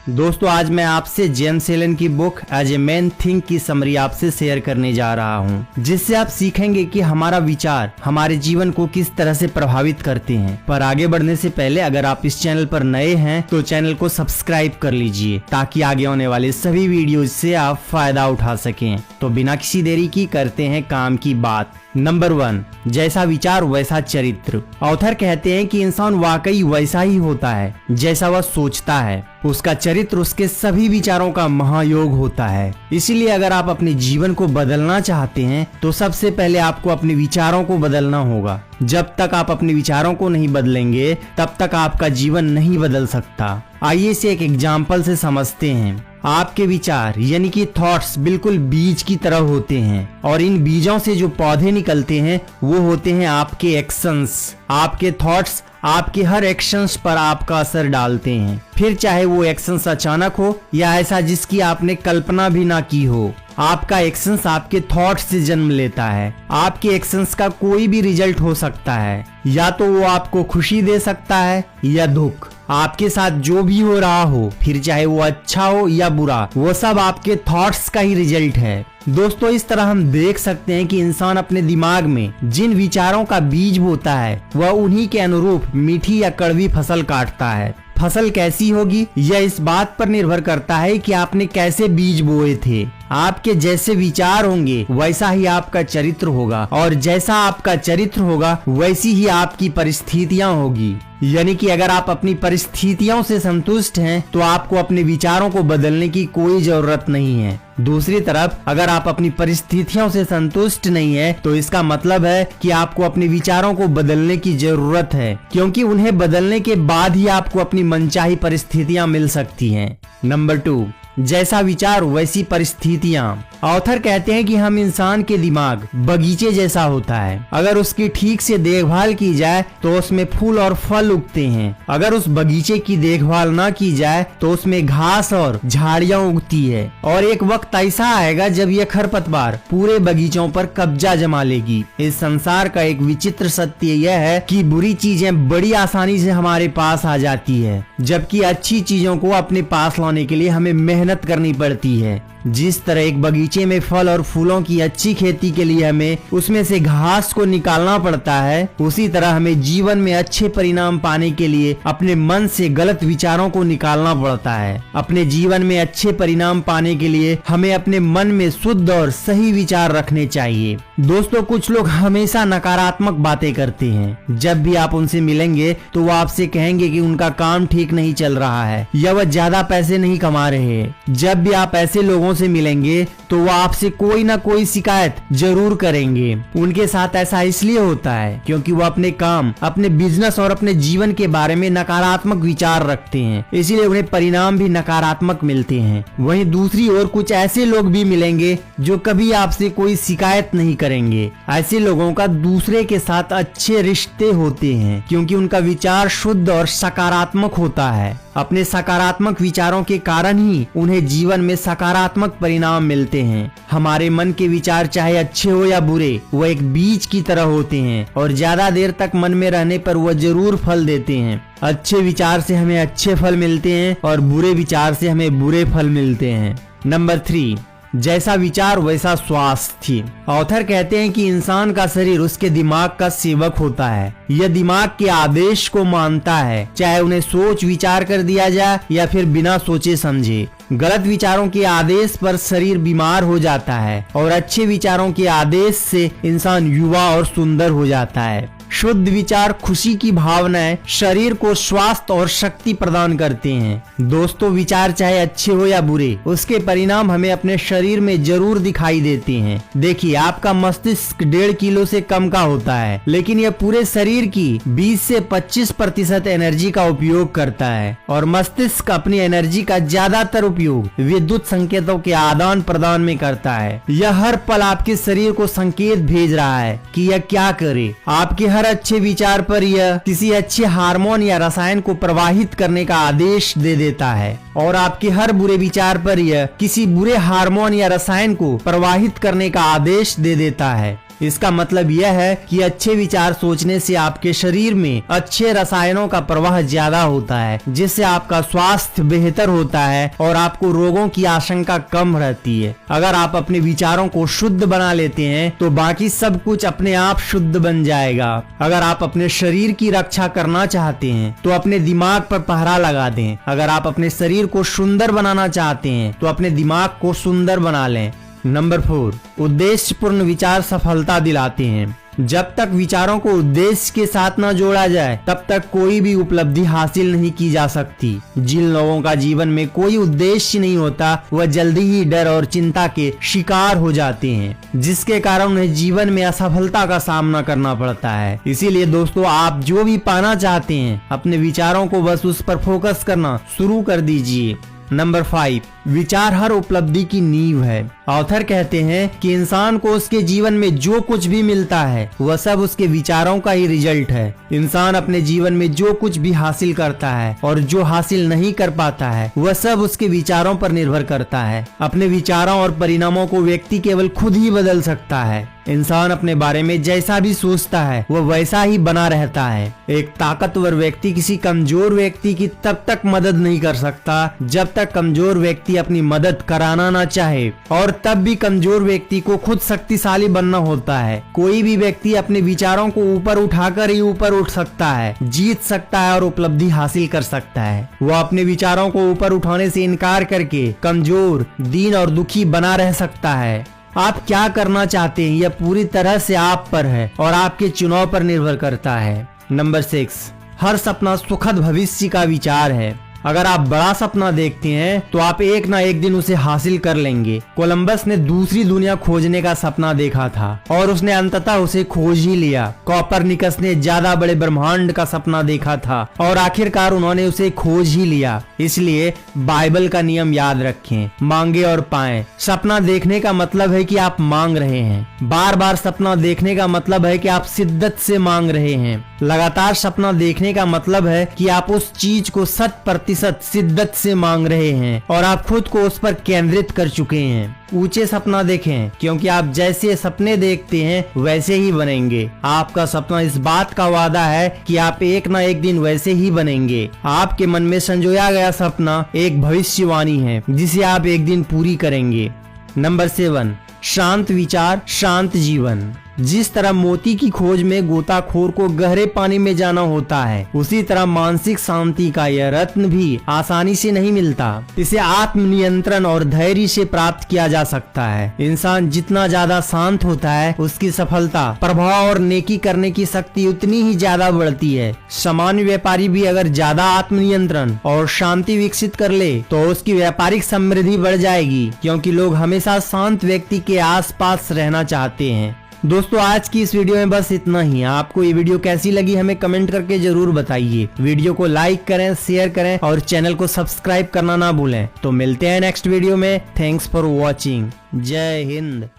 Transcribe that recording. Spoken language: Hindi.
दोस्तों आज मैं आपसे जेम्स एलन की book as a man think की समरी आपसे शेयर करने जा रहा हूं, जिससे आप सीखेंगे कि हमारा विचार हमारे जीवन को किस तरह से प्रभावित करते हैं। पर आगे बढ़ने से पहले अगर आप इस चैनल पर नए हैं तो चैनल को सब्सक्राइब कर लीजिए ताकि आगे आने वाले सभी वीडियोज से आप फायदा उठा सकें। तो बिना किसी देरी की करते हैं काम की बात। नंबर 1, जैसा विचार वैसा चरित्र। ऑथर कहते हैं कि इंसान वाकई वैसा ही होता है जैसा वह सोचता है। उसका चरित्र उसके सभी विचारों का महायोग होता है। इसीलिए अगर आप अपने जीवन को बदलना चाहते हैं तो सबसे पहले आपको अपने विचारों को बदलना होगा। जब तक आप अपने विचारों को नहीं बदलेंगे तब तक आपका जीवन नहीं बदल सकता। आइए इसे एक एग्जाम्पल से समझते हैं। आपके विचार यानी कि थॉट्स बिल्कुल बीज की तरह होते हैं और इन बीजों से जो पौधे निकलते हैं वो होते हैं आपके एक्शंस। आपके थॉट्स आपके हर एक्शंस पर आपका असर डालते हैं, फिर चाहे वो एक्शंस अचानक हो या ऐसा जिसकी आपने कल्पना भी ना की हो। आपका एक्शंस आपके थॉट्स से जन्म लेता है। आपके एक्शंस का कोई भी रिजल्ट हो सकता है, या तो वो आपको खुशी दे सकता है या दुख। आपके साथ जो भी हो रहा हो, फिर चाहे वो अच्छा हो या बुरा, वो सब आपके थॉट्स का ही रिजल्ट है। दोस्तों इस तरह हम देख सकते हैं कि इंसान अपने दिमाग में जिन विचारों का बीज बोता है वह उन्हीं के अनुरूप मीठी या कड़वी फसल काटता है। फसल कैसी होगी यह इस बात पर निर्भर करता है कि आपने कैसे बीज बोए थे। आपके जैसे विचार होंगे वैसा ही आपका चरित्र होगा, और जैसा आपका चरित्र होगा वैसी ही आपकी परिस्थितियां होगी। यानी कि अगर आप अपनी परिस्थितियों से संतुष्ट हैं तो आपको अपने विचारों को बदलने की कोई जरूरत नहीं है। दूसरी तरफ अगर आप अपनी परिस्थितियों से संतुष्ट नहीं है तो इसका मतलब है कि आपको अपने विचारों को बदलने की जरूरत है, क्योंकि उन्हें बदलने के बाद ही आपको अपनी मनचाही परिस्थितियां मिल सकती हैं। नंबर 2, जैसा विचार वैसी परिस्थितियां। ऑथर कहते हैं कि हम इंसान के दिमाग बगीचे जैसा होता है। अगर उसकी ठीक से देखभाल की जाए तो उसमें फूल और फल उगते हैं। अगर उस बगीचे की देखभाल ना की जाए तो उसमें घास और झाड़ियां उगती है, और एक वक्त ऐसा आएगा जब यह खरपतवार पूरे बगीचों पर कब्जा जमा लेगी। इस संसार का एक विचित्र सत्य यह है कि बुरी चीजें बड़ी आसानी से हमारे पास आ जाती है, जबकि अच्छी चीजों को अपने पास लाने के लिए हमें मेहनत करनी पड़ती है। जिस तरह एक बगीचे में फल और फूलों की अच्छी खेती के लिए हमें उसमें से घास को निकालना पड़ता है, उसी तरह हमें जीवन में अच्छे परिणाम पाने के लिए अपने मन से गलत विचारों को निकालना पड़ता है। अपने जीवन में अच्छे परिणाम पाने के लिए हमें अपने मन में शुद्ध और सही विचार रखने चाहिए। दोस्तों कुछ लोग हमेशा नकारात्मक बातें करते हैं। जब भी आप उनसे मिलेंगे तो वो आपसे कहेंगे कि उनका काम ठीक नहीं चल रहा है या वह ज्यादा पैसे नहीं कमा रहे हैं। जब भी आप ऐसे लोगों से मिलेंगे तो वो आपसे कोई ना कोई शिकायत जरूर करेंगे। उनके साथ ऐसा इसलिए होता है क्योंकि वो अपने काम, अपने बिजनेस और अपने जीवन के बारे में नकारात्मक विचार रखते हैं, इसीलिए उन्हें परिणाम भी नकारात्मक मिलते हैं। वहीं दूसरी ओर कुछ ऐसे लोग भी मिलेंगे जो कभी आपसे कोई शिकायत नहीं करेंगे। ऐसे लोगों का दूसरे के साथ अच्छे रिश्ते होते हैं क्योंकि उनका विचार शुद्ध और सकारात्मक होता है। अपने सकारात्मक विचारों के कारण ही उन्हें जीवन में सकारात्मक परिणाम मिलते हैं। हमारे मन के विचार चाहे अच्छे हो या बुरे, वह एक बीज की तरह होते हैं और ज्यादा देर तक मन में रहने पर वह जरूर फल देते हैं। अच्छे विचार से हमें अच्छे फल मिलते हैं और बुरे विचार से हमें बुरे फल मिलते हैं। नंबर 3, जैसा विचार वैसा स्वास्थ्य। ऑथर कहते हैं कि इंसान का शरीर उसके दिमाग का सेवक होता है। यह दिमाग के आदेश को मानता है, चाहे उन्हें सोच विचार कर दिया जाए या फिर बिना सोचे समझे। गलत विचारों के आदेश पर शरीर बीमार हो जाता है और अच्छे विचारों के आदेश से इंसान युवा और सुंदर हो जाता है। शुद्ध विचार, खुशी की भावनाएं शरीर को स्वास्थ्य और शक्ति प्रदान करते हैं। दोस्तों विचार चाहे अच्छे हो या बुरे, उसके परिणाम हमें अपने शरीर में जरूर दिखाई देते हैं। देखिए आपका मस्तिष्क 1.5 किलो से कम का होता है, लेकिन यह पूरे शरीर की 20 से 25% एनर्जी का उपयोग करता है, और मस्तिष्क अपनी एनर्जी का ज्यादातर उपयोग विद्युत संकेतों के आदान प्रदान में करता है। यह हर पल आपके शरीर को संकेत भेज रहा है कि यह क्या करे। आपके हर अच्छे विचार पर यह किसी अच्छे हार्मोन या रसायन को प्रवाहित करने का आदेश दे देता है, और आपके हर बुरे विचार पर यह किसी बुरे हार्मोन या रसायन को प्रवाहित करने का आदेश दे देता है। इसका मतलब यह है कि अच्छे विचार सोचने से आपके शरीर में अच्छे रसायनों का प्रवाह ज्यादा होता है, जिससे आपका स्वास्थ्य बेहतर होता है और आपको रोगों की आशंका कम रहती है। अगर आप अपने विचारों को शुद्ध बना लेते हैं तो बाकी सब कुछ अपने आप शुद्ध बन जाएगा। अगर आप अपने शरीर की रक्षा करना चाहते हैं तो अपने दिमाग पर पहरा लगा दें। अगर आप अपने शरीर को सुंदर बनाना चाहते हैं तो अपने दिमाग को सुंदर बना लें। नंबर 4, उद्देश्यपूर्ण विचार सफलता दिलाते हैं। जब तक विचारों को उद्देश्य के साथ न जोड़ा जाए तब तक कोई भी उपलब्धि हासिल नहीं की जा सकती। जिन लोगों का जीवन में कोई उद्देश्य नहीं होता वह जल्दी ही डर और चिंता के शिकार हो जाते हैं, जिसके कारण उन्हें जीवन में असफलता का सामना करना पड़ता है। इसीलिए दोस्तों, आप जो भी पाना चाहते हैं अपने विचारों को बस उस पर फोकस करना शुरू कर दीजिए। नंबर 5, विचार हर उपलब्धि की नींव है। ऑथर कहते हैं कि इंसान को उसके जीवन में जो कुछ भी मिलता है वह सब उसके विचारों का ही रिजल्ट है। इंसान अपने जीवन में जो कुछ भी हासिल करता है और जो हासिल नहीं कर पाता है वह सब उसके विचारों पर निर्भर करता है। अपने विचारों और परिणामों को व्यक्ति केवल खुद ही बदल सकता है। इंसान अपने बारे में जैसा भी सोचता है वह वैसा ही बना रहता है। एक ताकतवर व्यक्ति किसी कमजोर व्यक्ति की तब तक मदद नहीं कर सकता जब तक कमजोर व्यक्ति अपनी मदद कराना ना चाहे, और तब भी कमजोर व्यक्ति को खुद शक्तिशाली बनना होता है। कोई भी व्यक्ति अपने विचारों को ऊपर उठाकर ही ऊपर उठ सकता है, जीत सकता है और उपलब्धि हासिल कर सकता है। वह अपने विचारों को ऊपर उठाने से इनकार करके कमजोर, दीन और दुखी बना रह सकता है। आप क्या करना चाहते हैं यह पूरी तरह से आप पर है और आपके चुनाव पर निर्भर करता है। नंबर 6, हर सपना सुखद भविष्य का विचार है। अगर आप बड़ा सपना देखते हैं तो आप एक ना एक दिन उसे हासिल कर लेंगे। कोलंबस ने दूसरी दुनिया खोजने का सपना देखा था और उसने अंततः उसे खोज ही लिया। कोपरनिकस ने ज्यादा बड़े ब्रह्मांड का सपना देखा था और आखिरकार उन्होंने उसे खोज ही लिया। इसलिए बाइबल का नियम याद रखें, मांगे और पाएं। सपना देखने का मतलब है कि आप मांग रहे हैं। बार बार सपना देखने का मतलब है कि आप शिद्दत से मांग रहे हैं। लगातार सपना देखने का मतलब है कि आप उस चीज को 100% शिद्दत से मांग रहे हैं और आप खुद को उस पर केंद्रित कर चुके हैं। ऊंचे सपना देखें, क्योंकि आप जैसे सपने देखते हैं वैसे ही बनेंगे। आपका सपना इस बात का वादा है कि आप एक ना एक दिन वैसे ही बनेंगे। आपके मन में संजोया गया सपना एक भविष्यवाणी है जिसे आप एक दिन पूरी करेंगे। नंबर 7, शांत विचार शांत जीवन। जिस तरह मोती की खोज में गोताखोर को गहरे पानी में जाना होता है, उसी तरह मानसिक शांति का यह रत्न भी आसानी से नहीं मिलता। इसे आत्मनियंत्रण और धैर्य से प्राप्त किया जा सकता है। इंसान जितना ज्यादा शांत होता है उसकी सफलता, प्रभाव और नेकी करने की शक्ति उतनी ही ज्यादा बढ़ती है। सामान्य व्यापारी भी अगर ज्यादा आत्मनियंत्रण और शांति विकसित कर ले तो उसकी व्यापारिक समृद्धि बढ़ जाएगी, क्योंकि लोग हमेशा शांत व्यक्ति के आसपास रहना चाहते हैं। दोस्तों, आज की इस वीडियो में बस इतना ही। आपको ये वीडियो कैसी लगी हमें कमेंट करके जरूर बताइए। वीडियो को लाइक करें, शेयर करें और चैनल को सब्सक्राइब करना ना भूलें। तो मिलते हैं नेक्स्ट वीडियो में। Thanks for watching. जय हिंद।